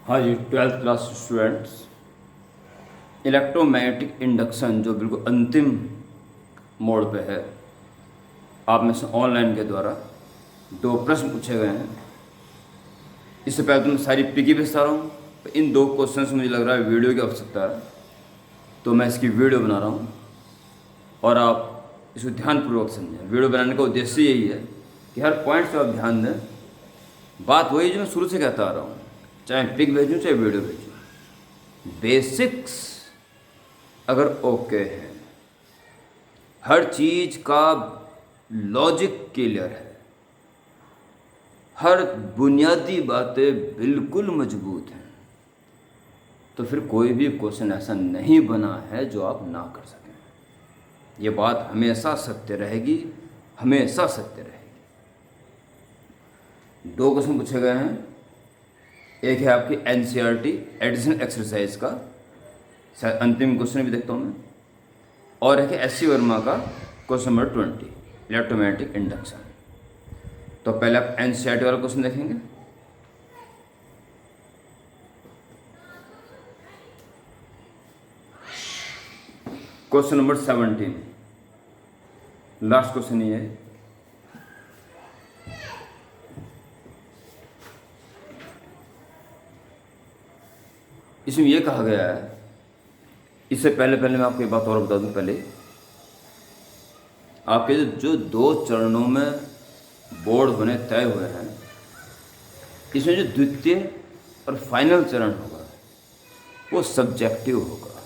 हाँ जी, 12th class students, electromagnetic induction जो बिल्कुल अंतिम मोड़ पे है, आप में से ऑनलाइन के द्वारा 2 प्रश्न पूछे गए हैं। इससे पहले तो मैं सारी पिकी भेजता रहा हूँ, तो इन 2 क्वेश्चन से मुझे लग रहा है वीडियो की आवश्यकता है, तो मैं इसकी वीडियो बना रहा हूँ और आप इसको ध्यानपूर्वक समझें। वीडियो बनाने का उद्देश्य यही है कि हर पॉइंट पे आप ध्यान दें। बात वही जो मैं शुरू से कहता आ रहा हूँ, चाहे पिक भेजूँ चाहे वीडियो भेजूँ, बेसिक्स अगर ओके है, हर चीज का लॉजिक क्लियर है, हर बुनियादी बातें बिल्कुल मजबूत हैं, तो फिर कोई भी क्वेश्चन ऐसा नहीं बना है जो आप ना कर सकें। ये बात हमेशा सत्य रहेगी, हमेशा सत्य रहेगी। 2 क्वेश्चन पूछे गए हैं। एक है आपकी एनसीईआरटी एडिशन एक्सरसाइज का, शायद अंतिम क्वेश्चन भी देखता हूँ मैं, और एक है एससी वर्मा का क्वेश्चन नंबर 20 इलेक्ट्रोमैग्नेटिक इंडक्शन। तो पहले आप एनसीईआरटी वाला क्वेश्चन देखेंगे। क्वेश्चन नंबर 17, लास्ट क्वेश्चन ये है। इसमें यह कहा गया है, इससे पहले मैं आपको एक बात और बता दूं। पहले आपके जो 2 चरणों में बोर्ड होने तय हुए हैं, इसमें जो द्वितीय और फाइनल चरण होगा वो सब्जेक्टिव होगा,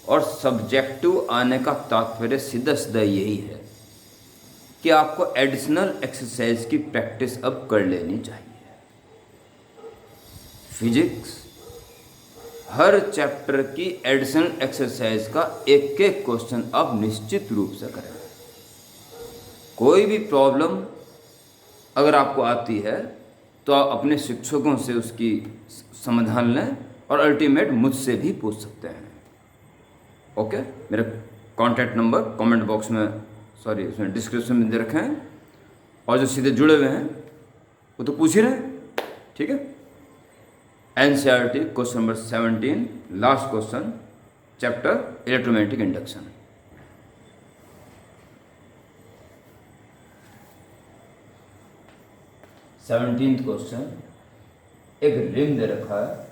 और सब्जेक्टिव आने का तात्पर्य सीधा सीधा यही है कि आपको एडिशनल एक्सरसाइज की प्रैक्टिस अब कर लेनी चाहिए। फिजिक्स हर चैप्टर की एडिशनल एक्सरसाइज का एक एक क्वेश्चन आप निश्चित रूप से करें। कोई भी प्रॉब्लम अगर आपको आती है तो आप अपने शिक्षकों से उसकी समाधान लें, और अल्टीमेट मुझसे भी पूछ सकते हैं। ओके, मेरे कॉन्टैक्ट नंबर कमेंट बॉक्स में, उसमें डिस्क्रिप्शन में दे रखे हैं, और जो सीधे जुड़े हुए हैं वो तो पूछ ही रहे हैं। ठीक है, NCERT question number 17, last question, chapter electromagnetic induction. Seventeenth question, एक रिंग दे रखा है,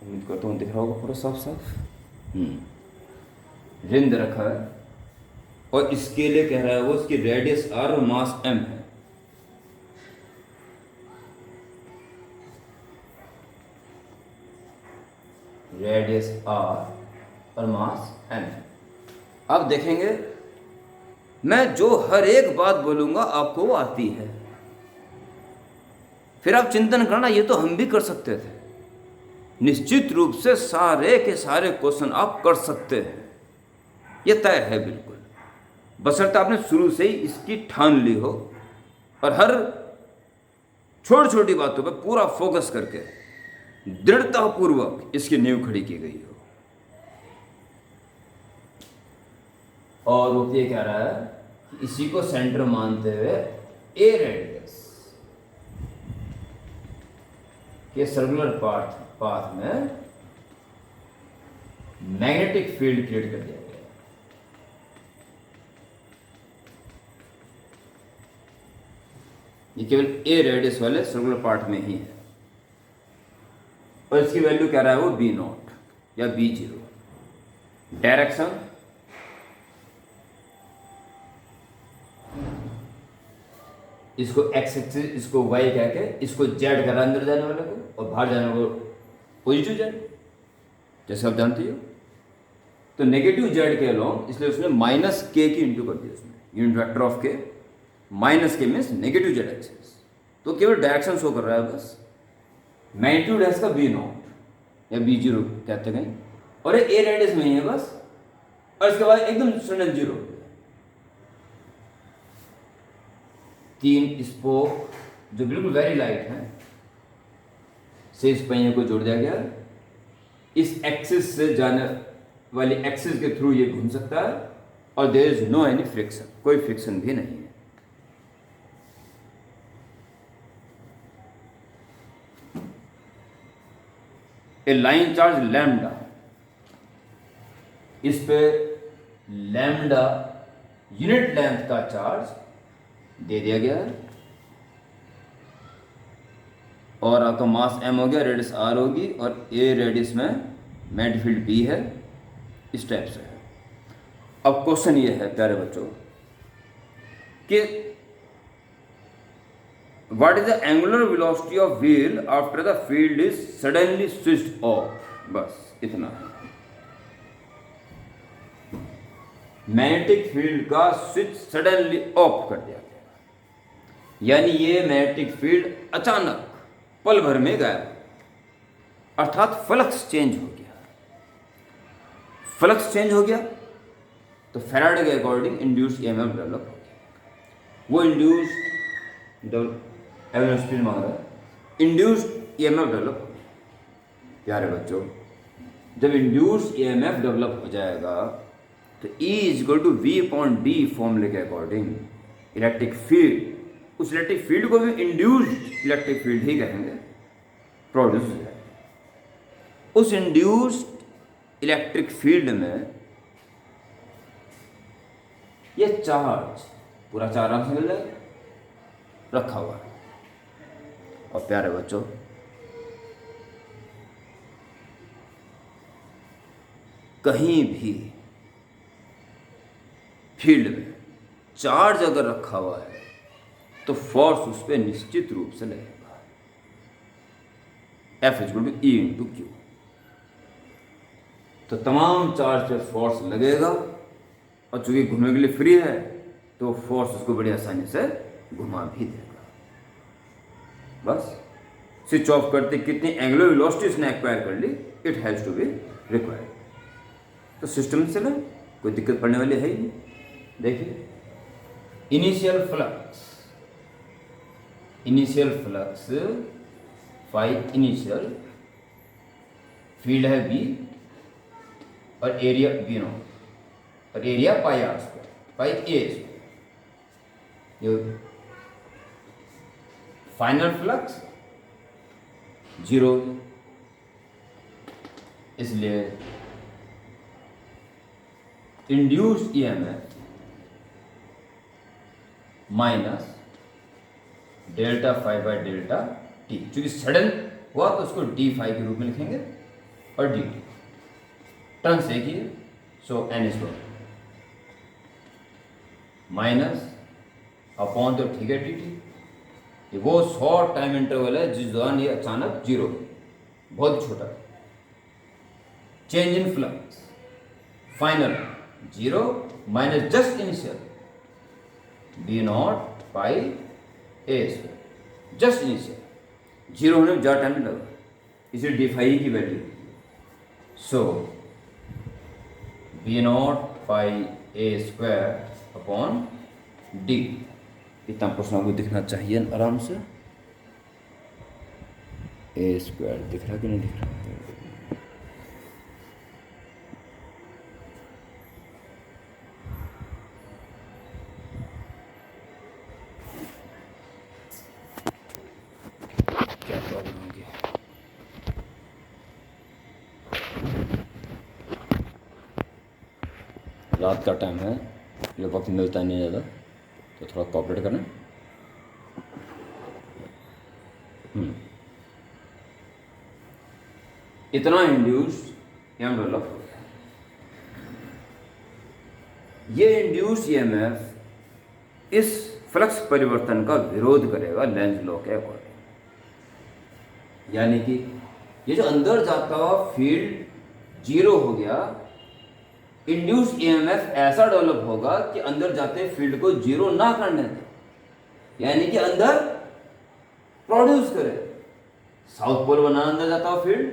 उम्मीद करता हूँ दिख रहा होगा पूरा साफ साफ। रिंग दे रखा है और इसके लिए कह रहा है वो इसकी रेडियस r और मास m है। रेडियस r और मास m। अब देखेंगे, मैं जो हर एक बात बोलूंगा आपको वो आती है। फिर आप चिंतन करना, ये तो हम भी कर सकते थे। निश्चित रूप से सारे के सारे क्वेश्चन आप कर सकते हैं, ये तय है बिल्कुल, बशर्ते आपने शुरू से ही इसकी ठान ली हो और हर छोटी छोटी बातों पर पूरा फोकस करके दृढ़तापूर्वक इसकी नींव खड़ी की गई हो। और वो ये कह रहा है कि इसी को सेंटर मानते हुए ए रेडियस के सर्कुलर पाथ में मैग्नेटिक फील्ड क्रिएट कर दिया गया। ये केवल ए रेडियस वाले सर्कुलर पार्ट में ही है, और इसकी वैल्यू कह रहा है वो B0 या B0। डायरेक्शन इसको x एक्सिस, इसको y कह के, इसको z कह रहा है अंदर जाने वाले को, और बाहर जाने वाले को पॉजिटिव z, जैसे आप जानते हो। तो नेगेटिव z के अलोंग, इसलिए उसने -k की इंटू कर दिया, उसमें unit vector of k, -k means negative z axis. तो केवल डायरेक्शन शो कर रहा है बस। मैग्नीट्यूड है इसका B0 या B0 कहते हैं, और ये ए रेडियस में ही है बस, और इसके बाद एकदम सडन 0। 3 स्पोक जो बिल्कुल वेरी लाइट है, से इस पहिए को जोड़ दिया गया। इस एक्सिस से जाने वाली एक्सिस के थ्रू ये घूम सकता है, और there is no any friction, कोई फ्रिक्शन भी नहीं है। ए लाइन चार्ज लैम्डा, इस पे लैम्डा यूनिट लेंथ का चार्ज दे दिया गया है और आपका मास m हो गया, रेडियस r होगी और a रेडियस में मैग्नेटिक फील्ड b है, इस टाइप से है। अब क्वेश्चन ये है प्यारे बच्चों कि what is the angular velocity of wheel after the field is suddenly switched off, बस इतना है। मैग्नेटिक फील्ड का स्विच सडनली ऑफ कर दिया गया, यानी ये मैग्नेटिक फील्ड अचानक पल भर में गायब, अर्थात फ्लक्स चेंज हो गया। फ्लक्स चेंज हो गया तो फैराडे के अकॉर्डिंग इंड्यूस्ड ईएमएफ डेवलप हो गया। वो इंड्यूस्ड स्पीड मांग रहा है, इंड्यूस्ड ईएमएफ डेवलप हो गया। प्यारे बच्चों, जब इंड्यूस्ड ईएमएफ डेवलप हो जाएगा तो E equal to V upon D फॉर्मूले के अकॉर्डिंग इलेक्ट्रिक फील्ड, उस इलेक्ट्रिक फील्ड को भी इंड्यूस्ड इलेक्ट्रिक फील्ड ही कहेंगे, प्रोड्यूस हो जाएगा। उस इंड्यूस्ड इलेक्ट्रिक फील्ड में ये चार्ज, पूरा चार्ज आराम से मिल जाएगा, रखा हुआ है। और प्यारे बच्चों, कहीं भी फील्ड में चार्ज अगर रखा हुआ है तो फोर्स उस पर निश्चित रूप से लगेगा, F equal to E into Q. तो तमाम चार्ज पे फोर्स लगेगा और चूंकि घूमने के लिए फ्री है तो फोर्स उसको बड़ी आसानी से घुमा भी देगा। बस स्विच ऑफ करते कितनी एंगुलर वेलोसिटी इसने एक्वायर कर ली, it has to be required. तो सिस्टम से ना कोई दिक्कत पड़ने वाली है ही नहीं। देखिए, initial flux phi initial, field है बी और एरिया बी नॉट और area pi R square, pi A square. Final flux 0, इसलिए induced EMF minus delta phi by delta T, चूंकि सडन हुआ तो उसको डी फाई के रूप में लिखेंगे और डी टी टर्न से ही, so N square minus upon, तो ठीक है डी टी। वो शॉर्ट टाइम इंटरवल है जिस दौरान ये अचानक 0, बहुत छोटा। Change in flux final 0 minus just initial B not pi A square, just initial 0 होने में ज़्यादा टाइम नहीं लगा, इसे डी फाई की value. So B not pi A square upon D, इतना प्रश्न आपको दिखना चाहिए आराम से। ए स्क्वायर दिख रहा कि नहीं दिख रहा? क्या प्रॉब्लम होगी? रात का टाइम है, ये वक्त मिलता नहीं ज़्यादा, तो थोड़ा कोऑपरेट करना। इतना इंड्यूस ईएमएफ डेवलप हो गया। ये इंड्यूस ईएमएफ इस फ्लक्स परिवर्तन का विरोध करेगा लेंज लॉ के अकॉर्डिंग, यानी कि ये जो अंदर जाता हुआ फील्ड 0 हो गया, इंड्यूस ईएमएफ ऐसा डेवलप होगा कि अंदर जाते फील्ड को 0 ना करने दे, यानी कि अंदर प्रोड्यूस करे। साउथ पोल बना अंदर जाता हुआ फील्ड,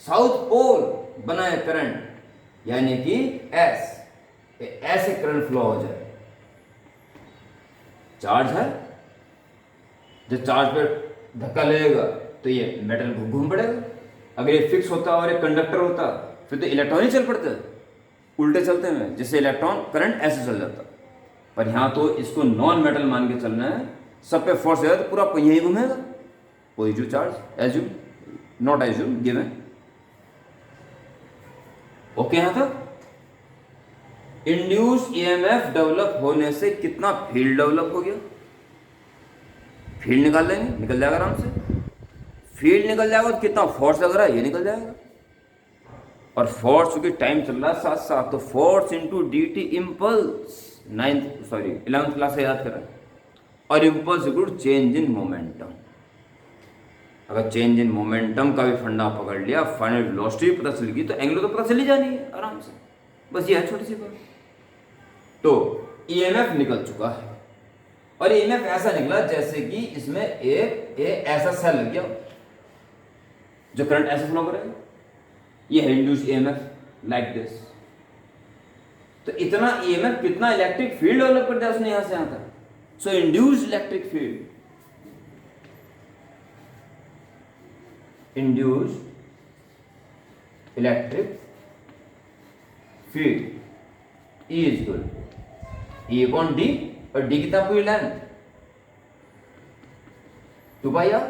साउथ पोल बनाए करंट, यानी कि ऐसे करंट फ्लो हो जाए। चार्ज है, जब चार्ज पे धक्का लगेगा तो ये मेटल घूम पड़ेगा। अगर ये फिक्स होता और ये कंडक्टर होता फिर तो इलेक्ट्रॉन ही चल पड़ते, उल्टे चलते हैं, जिससे इलेक्ट्रॉन करंट ऐसे चल जाता। पर यहाँ तो इसको नॉन मेटल मान के चलना है, सब पे फोर्स है तो पूरा पहिया ही घूमेगा। Positive charge assume, not assume, given, okay यहां तक? इंड्यूस ईएमएफ डेवलप होने से कितना फील्ड डेवलप हो गया, फील्ड निकाल लेंगे, निकल जाएगा आराम से। फील्ड निकल जाएगा तो कितना फोर्स लग रहा है ये निकल जाएगा, और फोर्स क्योंकि टाइम चल रहा है साथ साथ, तो force into D T impulse, 11th class से याद करें, और impulse equal change in momentum. अगर चेंज इन मोमेंटम का भी फंडा पकड़ लिया, फाइनल वेलोसिटी पता चल गई, तो एंगुलर तो पता चली जानी है आराम से, बस ये है छोटी सी बात। तो ईएमएफ निकल चुका है, और ईएमएफ ऐसा निकला जैसे कि इसमें एक ऐसा सेल लग गया जो करंट ऐसे फ्लो करेगा, ये है इंड्यूस्ड ईएमएफ लाइक दिस। तो इतना ईएमएफ कितना इलेक्ट्रिक फील्ड डेवलप कर दिया उसने यहां से यहां तक। So induced electric field, induced electric field E is equal E upon D, और डी कितना पूरी लेंथ 2 पाई आर।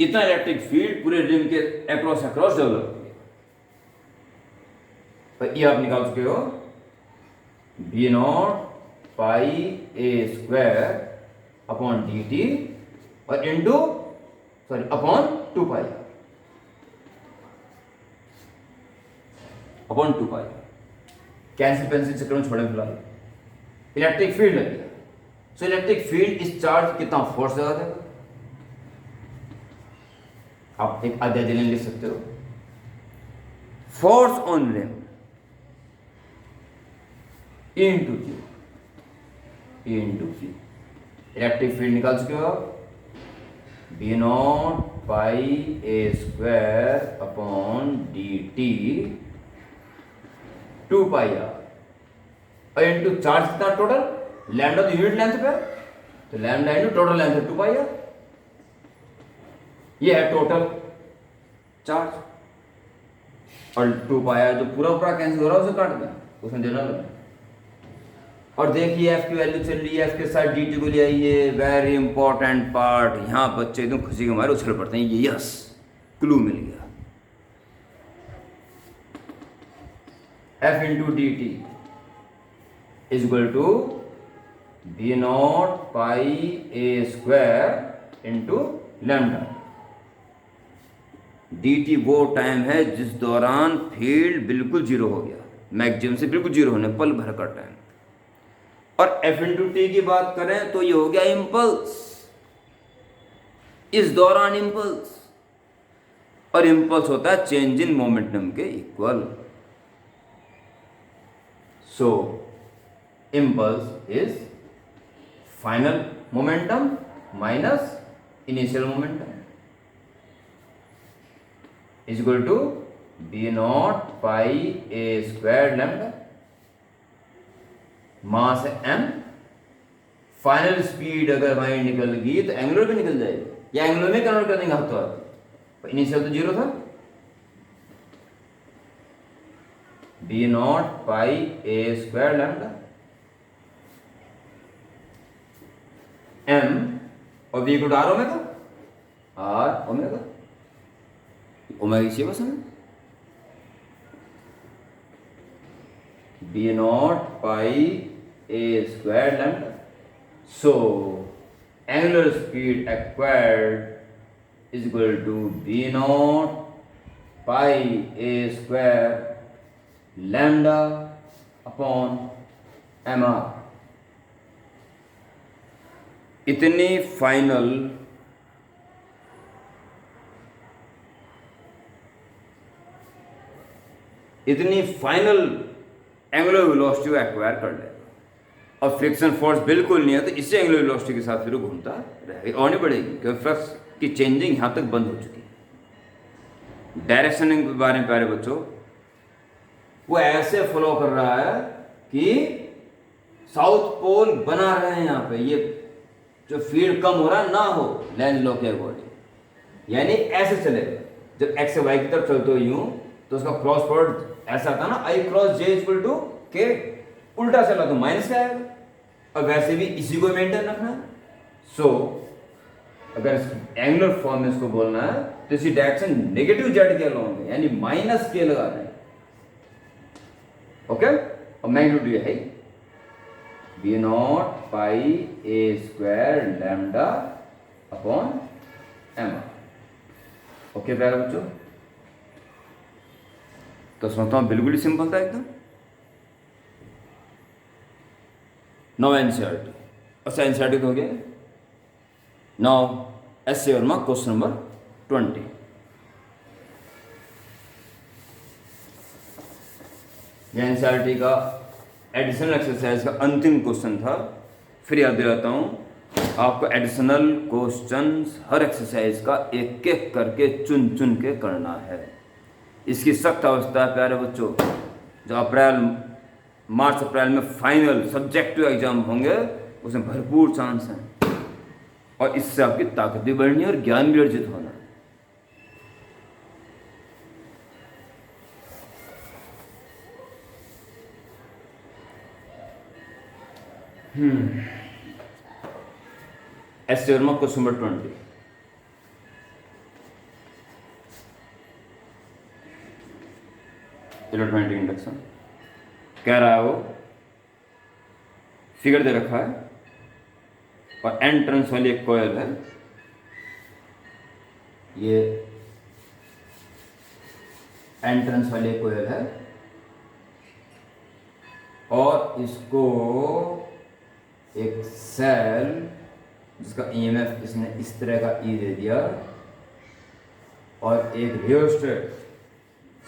इतना इलेक्ट्रिक फील्ड पूरे रिम के अक्रॉस डेवलप हो गया। पर ये आप निकाल चुके हो B not pi A square upon D T, और into upon 2 pi R, upon 2 pi R. Cancel pencil चक्कर में छोड़े फिलहाल, इलेक्ट्रिक फील्ड लग गया। सो इलेक्ट्रिक फील्ड इस चार्ज कितना फोर्स लगा देगा, आप एक अध्याय दिन लिख सकते हो, force on rim into Q, electric field निकाल चुके हो आप, B not pi A square upon D T 2 pi R, और इंटू चार्ज कितना टोटल, लैम्डा तो यूनिट लेंथ पे, तो lambda into total length 2 pi R, ये है टोटल चार्ज। और 2 पाई आर जो पूरा कैंसिल हो रहा है उसे काट दें, उसमें देना लगा। और देखिए एफ की वैल्यू चल रही है, एफ के साथ डी टी को ले आइए, वेरी इंपॉर्टेंट पार्ट। यहां बच्चे एकदम खुशी के मारे उछल पड़ते हैं, ये यस क्लू मिल गया। F into D T is equal to B not pi A square into lambda. D T वो टाइम है जिस दौरान फील्ड बिल्कुल जीरो हो गया, मैक्सिमम से बिल्कुल जीरो होने पल भर का टाइम। और एफ इंटू टी की बात करें तो ये हो गया इम्पल्स, इस दौरान इम्पल्स, और इम्पल्स होता है चेंज इन मोमेंटम के इक्वल। So impulse is final momentum minus initial momentum is equal to B not pi A square lambda, mass है m, फाइनल स्पीड अगर वहीं निकल गई तो एंगुलर भी निकल जाएगी, या एंगुलर में कन्वर्ट कर देंगे हाथों हाथ। इनिशियल तो जीरो था, B not pi A square lambda m, और B good R omega, R omega, omega इसी बस हमें B not pi A square lambda. So angular speed acquired is equal to B not pi A square lambda upon M R. इतनी final angular velocity को acquire कर लेगा, और friction force बिल्कुल नहीं है, तो इससे एंगुलर वेलोसिटी के साथ फिर घूमता रहेगा और नहीं बढ़ेगी, क्योंकि फ्लक्स की चेंजिंग यहाँ तक बंद हो चुकी है। डायरेक्शनिंग के बारे में प्यारे बच्चों, वो ऐसे फ्लो कर रहा है कि साउथ पोल बना रहे हैं यहाँ पे, ये जो फील्ड कम हो रहा है ना हो लेंज लॉ के अकॉर्डिंग, यानी ऐसे चलेगा। जब एक्स से वाई की तरफ चलते हो यूं, तो उसका क्रॉस प्रोडक्ट ऐसा था ना, आई क्रॉस जे इक्वल टू के, उल्टा चला तो माइनस का आएगा, और वैसे भी इसी को मेंटेन रखना है। सो अगर एंगुलर फॉर्म में इसको बोलना है तो इसकी डायरेक्शन नेगेटिव जेड के अलॉन्ग है, यानी माइनस के लगा रहे हैं। ओके, और मैग्नीट्यूड ये है B not pi A square lambda upon M R. Okay प्यारे बच्चों, तो समझता हूं बिल्कुल ही सिंपल था एकदम। नाउ एनसीईआरटी, अच्छा एनसीईआरटी तो हो गया। Now SA Verma question number 20। यह एनसीईआरटी का एडिशनल एक्सरसाइज का अंतिम क्वेश्चन था। फिर याद दिलाता हूं, आपको एडिशनल क्वेश्चंस हर एक्सरसाइज का एक एक करके चुन चुन के करना है। इसकी सख्त अवस्था है प्यारे बच्चों, जो मार्च अप्रैल में फाइनल सब्जेक्टिव एग्जाम होंगे उसमें भरपूर चांस हैं, और इससे आपकी ताकत भी बढ़नी है और ज्ञान भी अर्जित होना है। SA Verma question number 20। Electromagnetic induction कह रहा है, वो फिगर दे रखा है और एन टर्न्स वाली एक कॉइल है। ये एन टर्न्स वाली एक कॉइल है और इसको एक सेल जिसका ईएमएफ इसने इस तरह का ई दे दिया और एक रियोस्टेट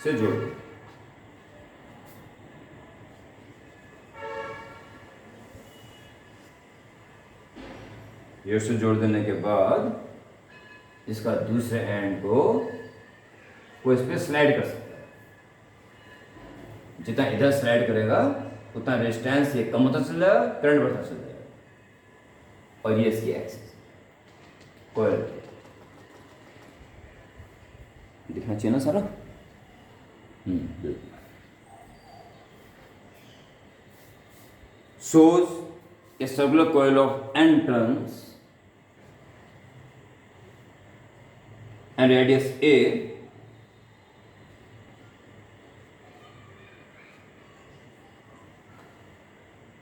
से जोड़ दिया। रियोस्टेट जोड़ देने के बाद इसका दूसरे एंड को इस पर स्लाइड कर सकता है। जितना इधर स्लाइड करेगा उतना रेजिस्टेंस ये कम होता चल जाएगा, करंट बढ़ता चल जाएगा। और ये इसकी एक्सिस कॉइल दिखना चाहिए ना सारा। shows a circular coil of n turns and radius a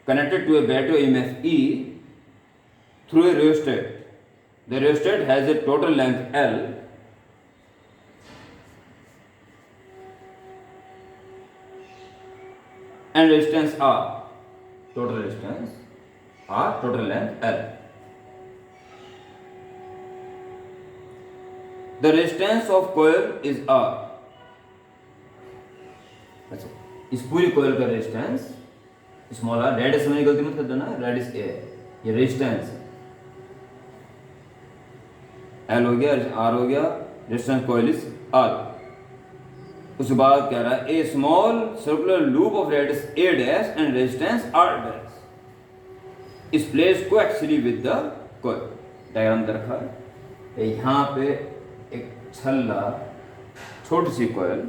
connected to a battery EMF E through a rheostat. The rheostat has a total length L and resistance R. Total resistance R, total length L. The resistance of coil is R. अच्छा, इस पूरी coil का resistance small are, radius में गलती मत कर देना, radius ए है, ये रेजिस्टेंस एल हो गया, आर हो गया, रेजिस्टेंस कॉइल इज आर। उसके बाद कह रहा है a small circular loop of radius A dash and resistance R dash is placed coaxially with the coil. Diagram दे रखा है, यहाँ पे एक छल्ला छोटी सी कॉइल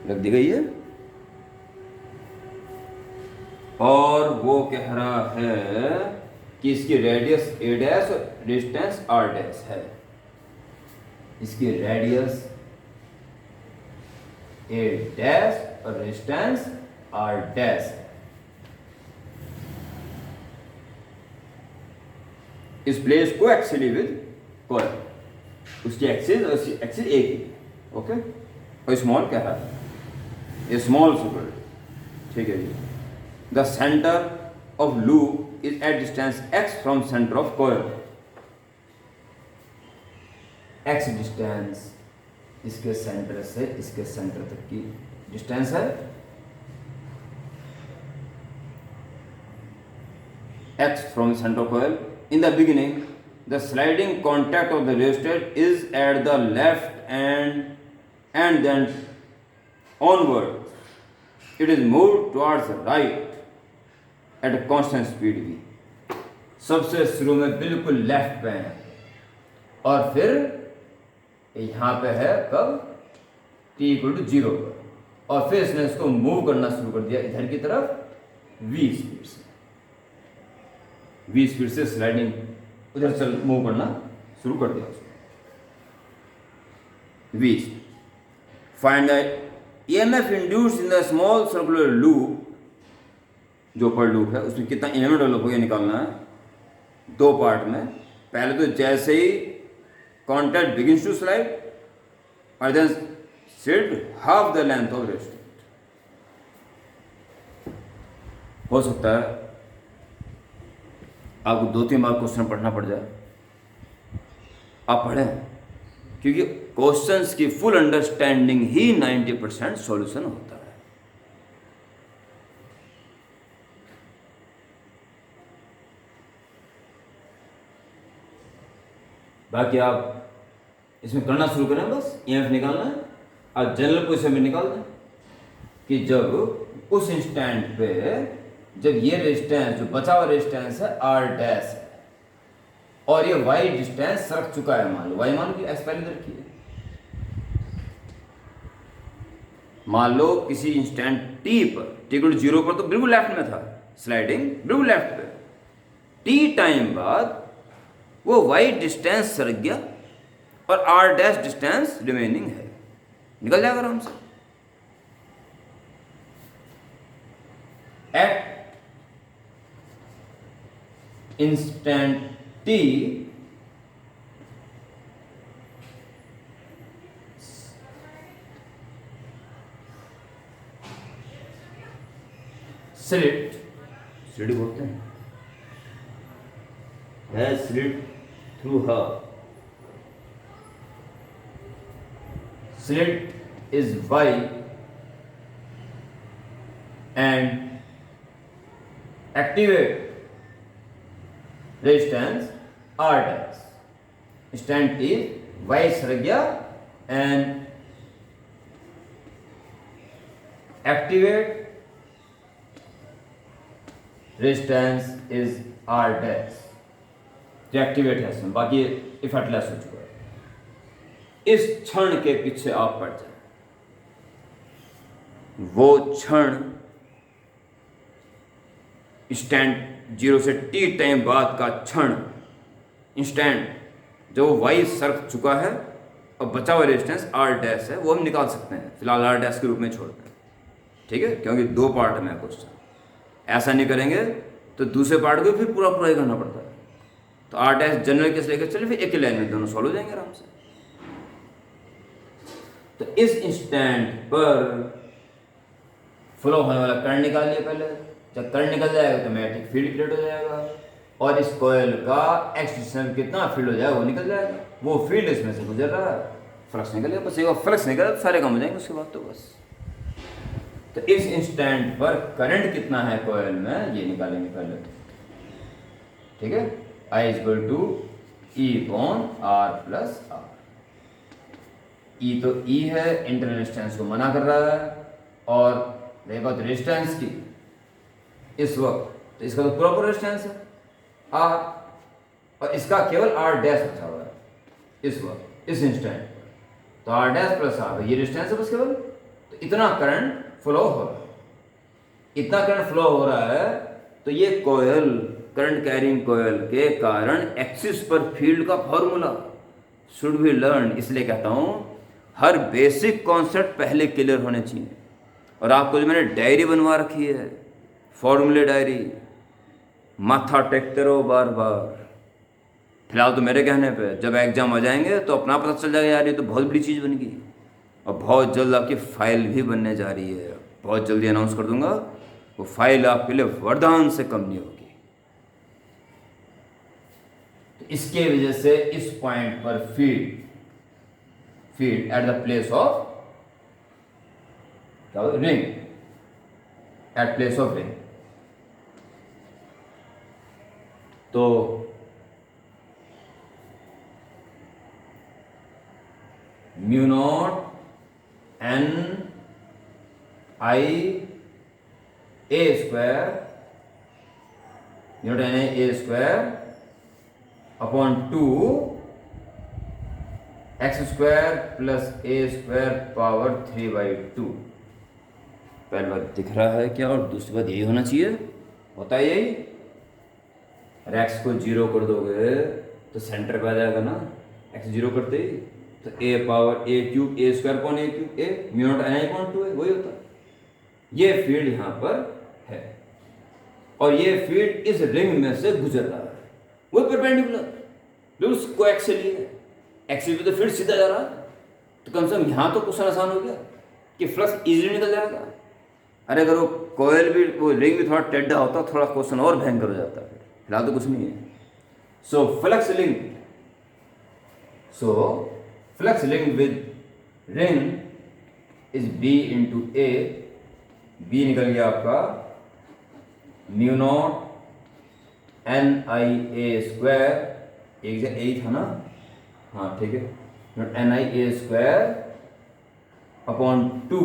रख दी गई है और वो कह रहा है कि इसकी रेडियस ए डैश और रेजिस्टेंस आर डैश है। इसकी रेडियस ए डैश और रेजिस्टेंस आर डैश इस प्लेस को एक्सियली विद कॉइल, उसकी एक्सिस और उसकी एक्सिस एक ही। ओके, और स्मॉल कह रहा है, स्मॉल सर्कल, ठीक है जी। The center of loop is at distance x from center of coil. x distance इसके सेंटर से इसके सेंटर तक की डिस्टेंस है। x from center of coil. In the beginning, the sliding contact of the rheostat is at the left and then onward it is moved towards the right at a constant speed भी। सबसे शुरू में बिल्कुल left पे है और फिर यहां पे है कब t इक्वल टू 0 पर, और फिर इसने इसको मूव करना शुरू कर दिया इधर की तरफ v स्पीड से। v स्पीड से स्लाइडिंग उधर चल मूव करना शुरू कर दिया उसने। V. Find the EMF induced in the small circular loop, जो पर लूप है उसमें कितना EMF डेवलप हो गया निकालना है दो पार्ट में। पहले तो जैसे ही कॉन्टैक्ट बिगिंस टू स्लाइड और then sit half the length of resistant. हो सकता है आपको 2-3 बार क्वेश्चन पढ़ना पड़ जाए, आप पढ़ें, क्योंकि क्वेश्चंस की फुल अंडरस्टैंडिंग ही 90% सॉल्यूशन होता है। बाकी आप इसमें करना शुरू करें, बस EMF निकालना है। आप जनरल पोजिशन में निकाल दें कि जब उस इंस्टेंट पे जब ये रेजिस्टेंस जो बचा हुआ रेजिस्टेंस है R डैश है और ये Y डिस्टेंस सरक चुका है, मान लो Y मान लो एक्स पहले रखिए, मान लो किसी इंस्टेंट T पर T 0 पर तो बिल्कुल लेफ्ट में था, स्लाइडिंग बिल्कुल लेफ्ट पे, T टाइम बाद वो Y डिस्टेंस सरक गया और R डैश डिस्टेंस रिमेनिंग है, निकल जाएगा आराम से। एट इंस्टेंट T स्लिट बोलते हैं, है slit through her, slit is Y and activate resistance R dash. Instant is Y सरक गया and activate resistance is R dash. जो एक्टिवेट है इसमें, बाकी इफेक्टलेस हो चुका है। इस क्षण के पीछे आप पड़ जाए, वो क्षण इंस्टेंट 0 से T टाइम बाद का क्षण, इंस्टेंट जो Y सरक चुका है और बचा हुआ रेजिस्टेंस R डैश है, वो हम निकाल सकते हैं, फिलहाल R डैश के रूप में छोड़ते हैं, ठीक है, क्योंकि दो पार्ट में है क्वेश्चन। ऐसा नहीं करेंगे तो दूसरे पार्ट को फिर पूरा ही करना पड़ता है। तो R डैश जनरल केस लेकर चले, फिर एक ही लाइन में दोनों सॉल्व हो जाएंगे आराम से। तो इस इंस्टेंट पर फ्लो होने वाला करंट निकाल लिया पहले, जब करंट निकल जाएगा तो मैग्नेटिक फील्ड क्रिएट हो जाएगा और इस कॉइल का एक्स डिस्टेंस में कितना फील्ड हो जाएगा वो निकल जाएगा, वो फील्ड इसमें से गुजर रहा है, फ्लक्स निकल गया, बस एक बार फ्लक्स निकल तो सारे काम हो जाएंगे उसके बाद तो बस। तो इस इंस्टेंट पर करंट कितना है कॉइल में ये निकालेंगे पहले, ठीक है। I = E/R + R। E तो E है, इंटरनल रेजिस्टेंस को मना कर रहा है, और रही बात रेजिस्टेंस की इस वक्त, तो इसका तो प्रॉपर रेजिस्टेंस है R, और इसका केवल R डैश बचा हुआ है इस वक्त, इस इंस्टेंट पर, तो R डैश + R ये रेजिस्टेंस है बस केवल। तो इतना करंट फ्लो हो रहा है, इतना करंट फ्लो हो रहा है, तो ये कॉइल करंट कैरिंग कॉइल के कारण एक्सिस पर फील्ड का फॉर्मूला शुड बी लर्न। इसलिए कहता हूँ हर बेसिक कॉन्सेप्ट पहले क्लियर होने चाहिए। और आपको जो मैंने डायरी बनवा रखी है, फॉर्मूले डायरी, माथा टेकते रहो बार बार। फिलहाल तो मेरे कहने पे, जब एग्जाम आ जाएंगे तो अपना पता चल जाएगा यार ये तो बहुत बड़ी चीज़ बन गई, और बहुत जल्द आपकी फाइल भी बनने जा रही है, बहुत जल्दी अनाउंस कर दूंगा। वो फाइल आपके लिए वरदान से कम नहीं होगी। तो इसके वजह से इस पॉइंट पर field at the place of ring, at place of ring, तो μ0 n I a square μ0 n I a square upon 2 x square plus a square power 3/2। पहली बात दिख रहा है क्या, और दूसरी बात यही होना चाहिए, होता है यही। और x को 0 कर दोगे तो सेंटर पे आ जाएगा ना, x 0 करते ही तो A power A cube A square upon A cube A mu naught N I upon 2 है, वही होता है। ये फील्ड यहां पर है और ये फील्ड इस रिंग में से गुजर रहा है, वो परपेंडिकुलर बिल्कुल कोएक्सियली है। एक्सियल पे तो फील्ड सीधा जा रहा है, तो कम से कम यहां तो क्वेश्चन आसान हो गया कि फ्लक्स इजीली निकल जाएगा। अरे अगर वो कोयल भी, वो रिंग भी थोड़ा टेढ़ा होता, थोड़ा क्वेश्चन और भयंकर हो जाता है। फिलहाल तो कुछ नहीं है। So flux link with ring is B into A. B निकल गया आपका mu naught N I A square, एक जगह ए था ना, हाँ ठीक है, naught N I A square upon 2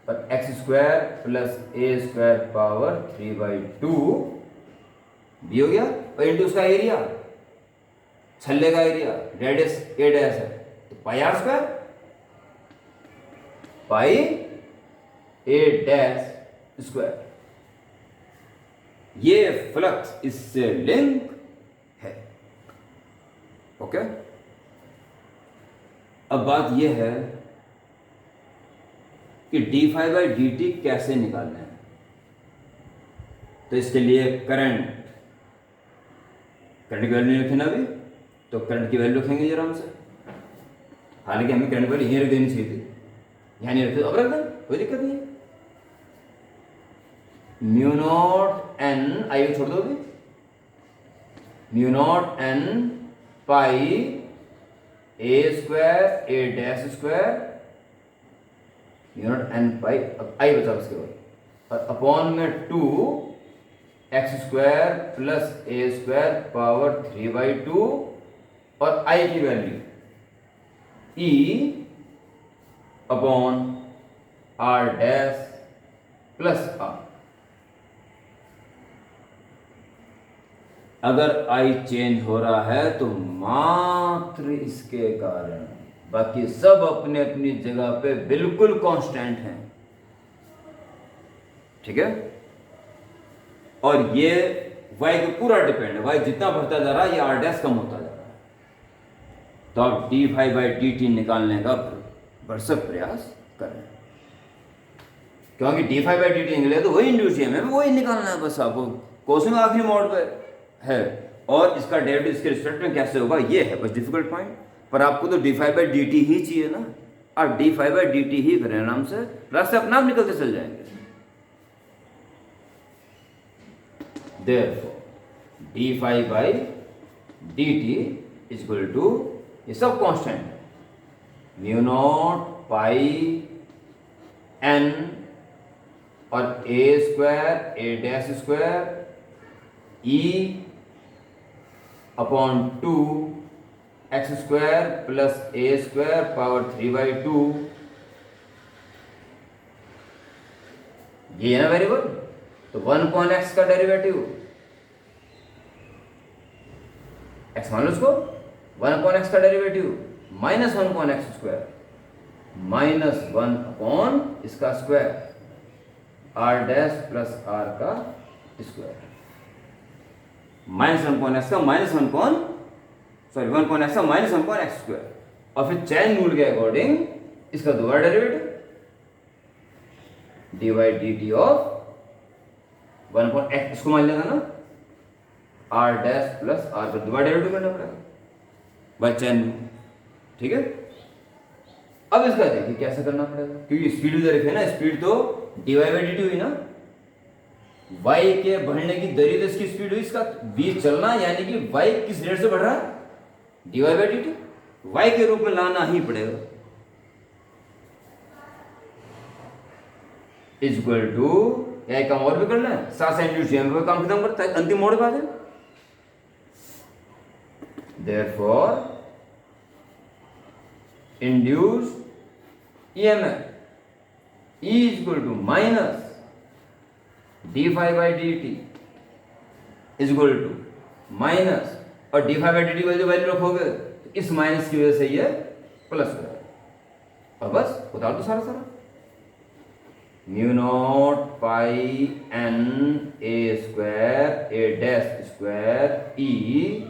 और X square plus A square power 3/2 B हो गया। और इंटू उसका एरिया, छल्ले का एरिया, रेडियस ए डैश है, तो pi R square, pi A dash square. ये फ्लक्स इससे लिंक है। ओके, अब बात यह है कि d∅dt कैसे निकालना है। तो इसके लिए करंट की वैल्यू लिखे ना अभी, तो करंट की वैल्यू रखेंगे आराम से। हालांकि हमें करंट वैल्यू यहीं रख देनी चाहिए थी, यहाँ नहीं रखते, अब रख दें, कोई दिक्कत नहीं है। म्यू नॉट एन, आई छोड़ दो अभी, mu naught N pi A square A dash square, mu naught N pi, अब आई बचा उसके बाद, और अपॉन में 2 X square plus A square power 3/2 और आई की value E upon R dash plus R. अगर आई चेंज हो रहा है तो मात्र इसके कारण, बाकी सब अपने अपनी जगह पे बिल्कुल कांस्टेंट हैं। ठीक है, और ये y के पूरा डिपेंड है, y जितना बढ़ता जा रहा है ये आर डैश कम होता जा रहा है। तो आप d∅dt निकालने का भरसक प्रयास करें, क्योंकि d∅dt निकले तो वही इंड्यूसियम है, वही निकालना है बस आपको। क्वेश्चन आखिरी मोड पे है और इसका डेरिवेटिव इसके रिस्पेक्ट में कैसे होगा ये है बस डिफिकल्ट पॉइंट। पर आपको तो d∅dt ही चाहिए ना, आप d∅dt ही करें आराम से, रास्ते अपने आप निकलते चल जाएंगे। Therefore, d∅dt is equal to, ये सब कांस्टेंट है, म्यू नॉट पाई एन और A square A dash square E upon 2 X square plus A square power 3/2। ये है ना वेरिएबल, तो 1/x का डेरिवेटिव, x मान लो उसको, 1/x का derivative minus 1/x square minus 1 इसका square R dash plus R का स्क्वायर, माइनस 1/x का माइनस 1/x का माइनस 1/x स्क्वायर, और फिर चैन रूल के अकॉर्डिंग इसका दोबारा डेरिवेटिव dy/dt ऑफ 1/x, इसको मान लेगा ना आर डैश प्लस आर पर दोबारा डेरिवेटिव करना पड़ेगा बाय चैन। ठीक है, अब इसका देखिए कैसे करना पड़ेगा, क्योंकि स्पीड उधर है ना, स्पीड तो dy/dt हुई ना, y के बढ़ने की दरी तो इसकी स्पीड हुई, इसका v चलना, यानी कि y किस रेट से बढ़ रहा है, dy/dt, y के रूप में लाना ही पड़ेगा, इज इक्वल टू, या काम और भी कर लें, साथ साथ काम खत्म करता है, अंतिम मोड़ पे आ जाए। Therefore, induced EMF E is equal to minus d∅dt is equal to minus, और d∅dt की वैल्यू रखोगे तो इस माइनस की वजह से ये प्लस हो जाएगा, और बस उतार दो सारा mu naught pi N A square A dash square E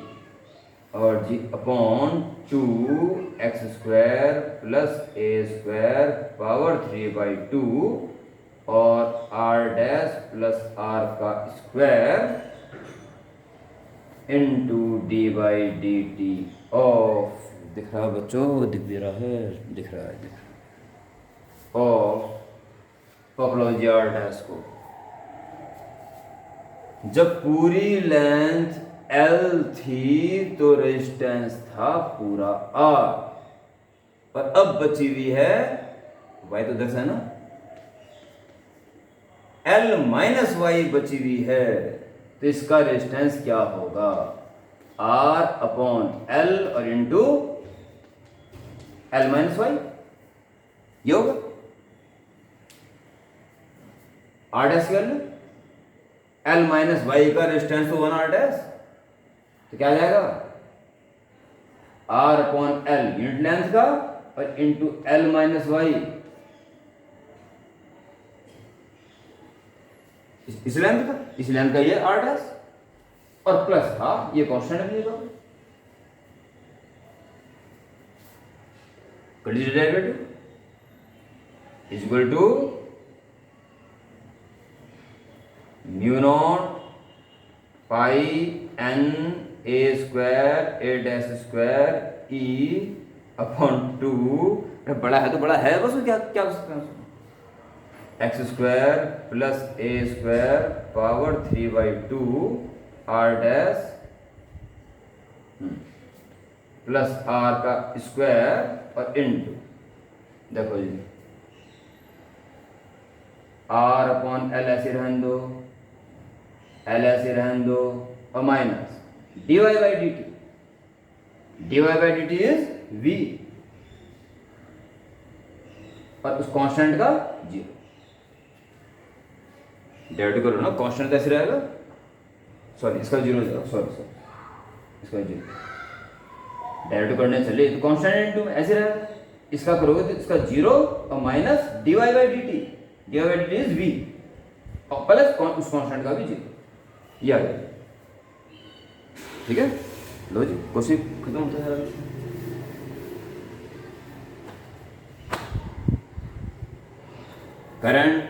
और G upon 2 X square plus A square power 3/2 और आर डैश प्लस आर का square into D by D T of, दिख रहा है बच्चों, दिख भी रहा है, दिख रहा है, ऑफ पकड़ो आर डैश को। जब पूरी लेंथ L थी तो रेजिस्टेंस था पूरा R, और अब बची हुई है y तो दस है ना, L माइनस वाई बची हुई है, तो इसका रेजिस्टेंस क्या होगा, R अपॉन L और इंटू L माइनस वाई, ये होगा R डैश की वैल्यू, L माइनस वाई का रेजिस्टेंस तो 1 R डैश, तो क्या आ जाएगा R upon L unit length का और इंटू L माइनस वाई इस लेंथ का, इस लेंथ का ये R डैश, और प्लस था ये कांस्टेंट मिलेगा, derivative is equal to mu naught pi n a square a dash square e upon 2, बड़ा है तो बड़ा है बस, क्या क्या कर सकते हैं, X square plus A square power 3/2 R dash plus R का स्क्वायर और इंटू, देखो जी आर अपॉन एल ऐसे रहने दो, एल ऐसे रहने दो, और minus D Y by D T, D Y by D T is V, और उस कांस्टेंट का जीरो, डेरिवेटिव करो ना, कांस्टेंट कैसे रहेगा, सॉरी इसका जीरो हो जाएगा, सॉरी इसका जीरो, डेरिवेटिव करने चले तो कांस्टेंट इनटू ऐसे रहेगा, इसका करोगे तो इसका जीरो और minus D Y by D T, D Y by D T is V, और प्लस उस कांस्टेंट का भी जीरो, ये आ गया, ठीक है, लो जी क्वेश्चन खत्म होता है। करंट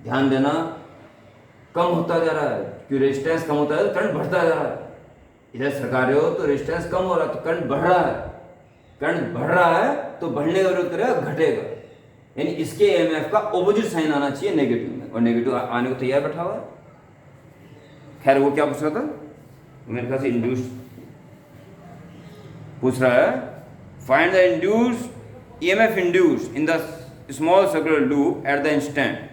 ध्यान देना कम होता जा रहा है, क्यों रेजिस्टेंस कम होता है तो करंट बढ़ता जा रहा है, इधर सरका रहे हो तो रेजिस्टेंस कम हो रहा है तो करंट बढ़ रहा है, करंट बढ़ रहा है तो बढ़ने का विरोध करेगा, घटेगा, यानी इसके ईएमएफ का ऑपोजिट साइन आना चाहिए नेगेटिव में, और नेगेटिव आने को तैयार बैठा हुआ है। खैर वो क्या पूछ रहा था, मेरे ख्याल से इंड्यूस पूछ रहा है, find the induce EMF induce in the small circular loop at the instant,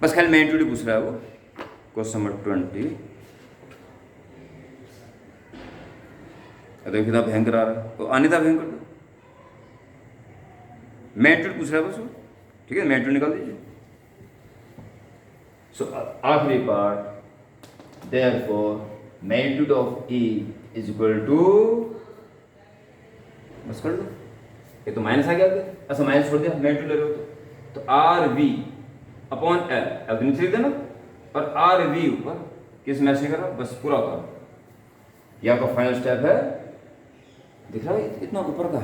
बस खाली मैग्नीट्यूड पूछ रहा है वो, क्वेश्चन नंबर 20। अरे कितना भयंकर आ रहा है, तो आने था भयंकर, मैग्नीट्यूड पूछ रहा है बस वो, ठीक है, मैग्नीट्यूड निकाल दीजिए। सो आखिरी part, therefore magnitude of E is equal to, बस कर दो, ये तो माइनस आ गया, अच्छा माइनस छोड़ दिया, मैग्नीट्यूड ले रहे हो तो आर वी अपॉन एल, अब तो नीचे लिख देना, और आर वी ऊपर किस मैच नहीं कर रहा, बस पूरा उतारो, ये आपका फाइनल स्टेप है, दिख रहा है इतना ऊपर का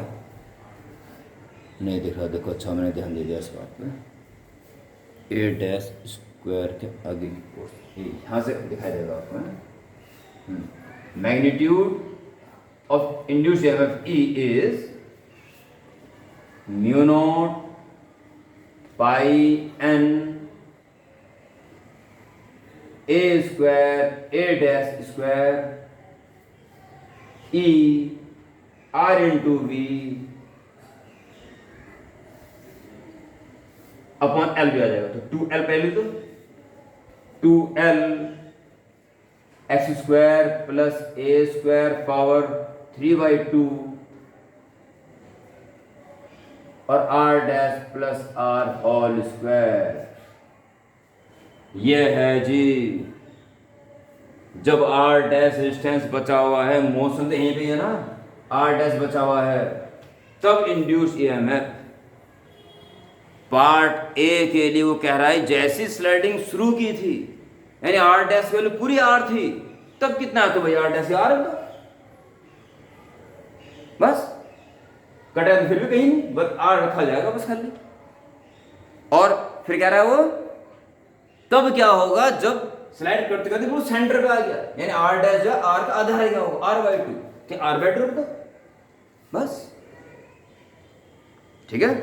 नहीं दिख रहा, देखो अच्छा मैंने ध्यान दे दिया इस बात पे, ए डैश स्क्वायर के आगे की पोर्शन यहाँ से दिखाई देगा आपको, magnitude of induced EMF E is mu naught pi N A square A dash square E R into V upon L भी आ जाएगा, तो 2L पहले तो 2L X square plus A square power 3/2 और R dash plus R whole square, ये है जी जब आर डैश रेजिस्टेंस बचा हुआ है, मोशन तो यहीं पे है ना, आर डैश बचा हुआ है, तब इंड्यूस ईएमएफ। पार्ट ए के लिए वो कह रहा है जैसी स्लाइडिंग शुरू की थी, यानी आर डैश वैल्यू पूरी आर थी, तब कितना है तो भाई आर डैश आर है, बस कटेगा तो फिर भी कहीं नहीं, बस आर रखा जाएगा बस खाली। और फिर कह रहा है वो तब क्या होगा जब स्लाइड करते करते वो सेंटर पे आ गया, यानी आर डैश जो आर का आधा रह गया होगा, आर बाई टू, कि आर बाई टू रख दो बस। ठीक है,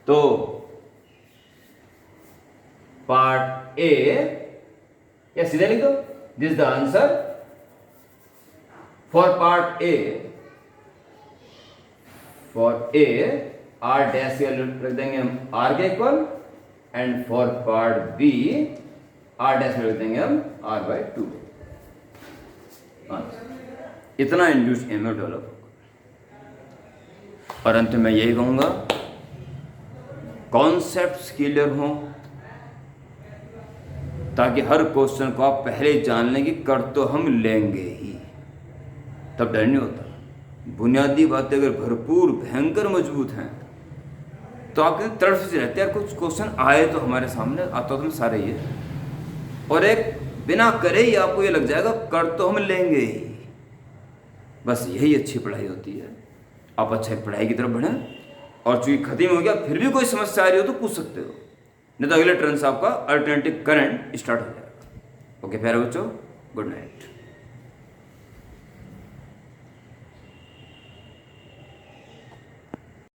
तो पार्ट ए या सीधे लिख दो, this the answer for part A. For A R dash रख देंगे हम आर के equal, and for part B R dash रख देंगे हम आर बाई टू। इतना इंड्यूस्ड एमओ डेवलप होगा। और अंत में यही कहूंगा, कॉन्सेप्ट्स क्लियर हों ताकि हर क्वेश्चन को आप पहले ही जान लें कि कर तो हम लेंगे ही, तब डर नहीं होता। बुनियादी बातें अगर भरपूर भयंकर मजबूत हैं तो आपके तड़फ से रहते हैं, कुछ क्वेश्चन आए तो हमारे सामने आता तो हम सारे ही है, और एक बिना करे ही आपको ये लग जाएगा कर तो हम लेंगे ही। बस यही अच्छी पढ़ाई होती है। आप अच्छा पढ़ाई की तरफ बढ़ें, और चूंकि खत्म हो गया फिर भी कोई समस्या आ रही हो तो पूछ सकते हो, नहीं तो अगले टर्न से आपका अल्टरनेटिव करंट स्टार्ट हो जाएगा। ओके प्यारे बच्चों, गुड नाइट।